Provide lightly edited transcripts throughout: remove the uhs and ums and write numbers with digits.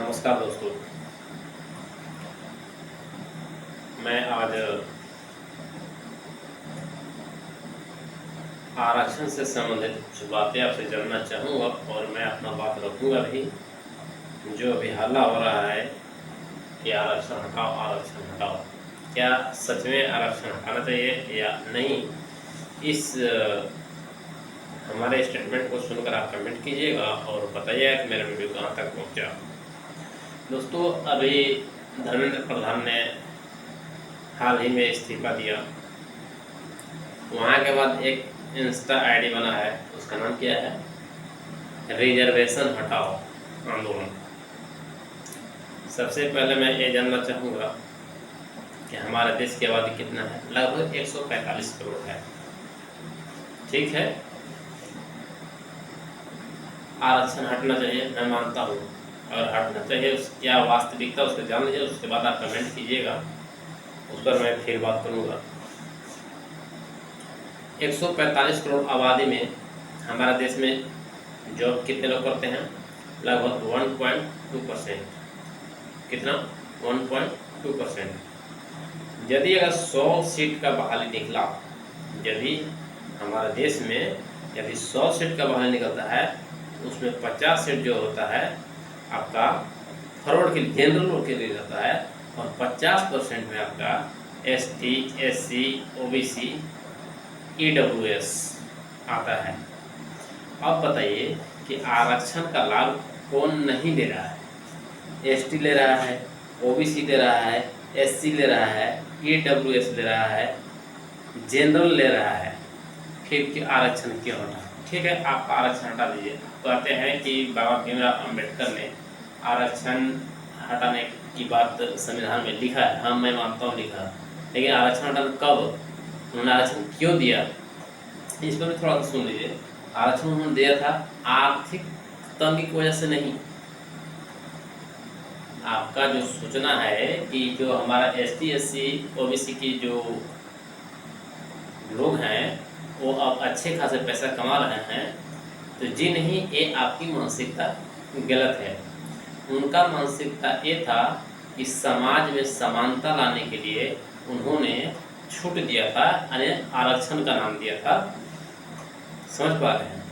नमस्कार दोस्तों, मैं आज आरक्षण से संबंधित कुछ बातें आपसे जानना चाहूँगा और मैं अपना बात रखूँगा भी। जो अभी हल्ला हो रहा है कि आरक्षण हटाओ, क्या सच में आरक्षण हटाना चाहिए या नहीं, इस हमारे स्टेटमेंट को सुनकर आप कमेंट कीजिएगा और बताइएगा कि मेरा वीडियो कहाँ तक पहुँचा। दोस्तों, अभी धर्मेंद्र प्रधान ने हाल ही में इस्तीफा दिया। वहाँ के बाद एक इंस्टा आईडी बना है, उसका नाम क्या है, रिजर्वेशन हटाओ आंदोलन। सबसे पहले मैं ये जानना चाहूँगा कि हमारे देश की आबादी कितना है। लगभग 145 करोड़ है। ठीक है, आरक्षण हटना चाहिए, मैं मानता हूँ, और हटना चाहिए क्या वास्तविकता उसको जान लीजिए, उसके बाद आप कमेंट कीजिएगा, उस पर मैं फिर बात करूँगा। 145 करोड़ आबादी में हमारे देश में जॉब कितने लोग करते हैं? लगभग 1.2%। कितना? 1.2%। यदि अगर 100 सीट का बहाली निकला, यदि हमारे देश में यदि 100 सीट का बहाली निकलता है, उसमें 50 सीट जो होता है आपका फॉरवर्ड के लिए, जनरल के लिए रहता है, और 50% में आपका ST, SC, OBC, EWS आता है। अब बताइए कि आरक्षण का लाभ कौन नहीं ले रहा है? ST ले रहा है, OBC ले रहा है, SC ले रहा है, EWS ले रहा है, जनरल ले रहा है, फिर आरक्षण क्यों हटा? ठीक है, आप आरक्षण हटा दीजिए। कहते हैं कि बाबा भीमराव अम्बेडकर ने आरक्षण हटाने की बात संविधान में लिखा है। हाँ, मैं मानता हूँ लिखा, लेकिन आरक्षण हटाना कब, उन्होंने आरक्षण क्यों दिया, इस पर भी थोड़ा सा सुन लीजिए। आरक्षण उन्होंने दिया था आर्थिक तंगी की वजह से नहीं। आपका जो सूचना है कि जो हमारा ST, SC, OBC की जो लोग हैं वो अब अच्छे खासे पैसा कमा रहे हैं, तो जी नहीं, ये आपकी मानसिकता गलत है। उनका मानसिकता ये था कि समाज में समानता लाने के लिए उन्होंने छूट दिया था, यानी आरक्षण का नाम दिया था। समझ पा रहे हैं?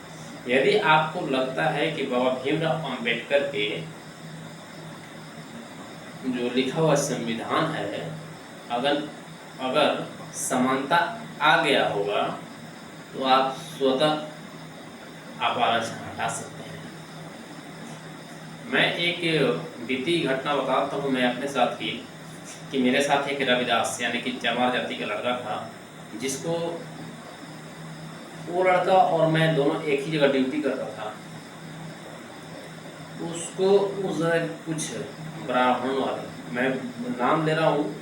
यदि आपको लगता है कि बाबा भीमराव अम्बेडकर के जो लिखा हुआ संविधान है, अगर समानता आ गया होगा तो आप स्वतः आप आरक्षण हटा सकते हैं। मैं एक बीती घटना बताता हूँ मैं अपने साथ की, कि मेरे साथ एक रविदास यानी कि चमार जाति का लड़का था, जिसको वो लड़का और मैं दोनों एक ही जगह ड्यूटी करता था। उसको उस जगह कुछ ब्राह्मण वाले, मैं नाम ले रहा हूँ,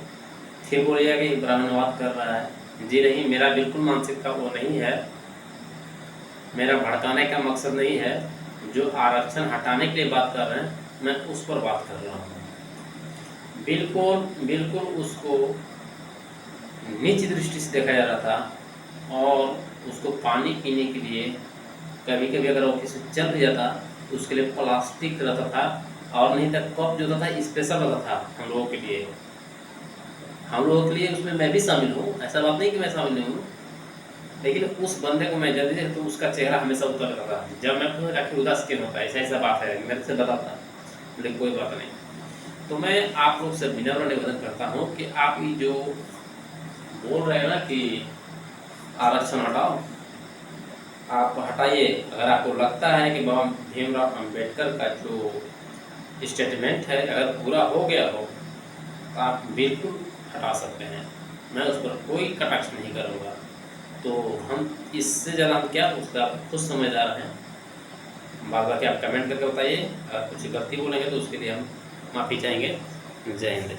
फिर बोलिएगा कि ब्राह्मणवाद कर रहा है। जी नहीं, मेरा बिल्कुल मानसिकता वो नहीं है, मेरा भड़काने का मकसद नहीं है। जो आरक्षण हटाने के लिए बात कर रहे हैं, मैं उस पर बात कर रहा हूँ। बिल्कुल उसको नीच दृष्टि से देखा जा रहा था, और उसको पानी पीने के लिए कभी कभी अगर ऑफिस में चल भी जाता तो उसके लिए प्लास्टिक रहता था, और नहीं तक कप जो था स्पेशल रहता था हम लोगों के लिए। उसमें मैं भी शामिल हूँ, ऐसा बात नहीं कि मैं शामिल नहीं हूँ, लेकिन उस बंदे को मैं जल्दी देखता तो उसका चेहरा हमेशा उतर रहता था। जब मैं पूछा कि उदास क्यों होता है, ऐसा बात है, मेरे से बताता, लेकिन कोई बात नहीं। तो मैं आप लोग से विनम्र निवेदन करता हूँ कि आप ये जो बोल रहे हैं ना कि आरक्षण हटाओ, आप हटाइए। अगर आपको लगता है कि बाबा भीमराव अम्बेडकर का जो स्टेटमेंट है अगर पूरा हो गया हो, तो आप बिल्कुल हटा सकते हैं। मैं उस पर कोई कटाक्ष नहीं करूँगा। तो हम इससे ज़्यादा हम क्या, उसका आप खुद समझदार हैं। बाकी आप कमेंट करके बताइए, अगर कुछ गलती बोलेंगे तो उसके लिए हम माफ़ी चाहेंगे। जय हिंद।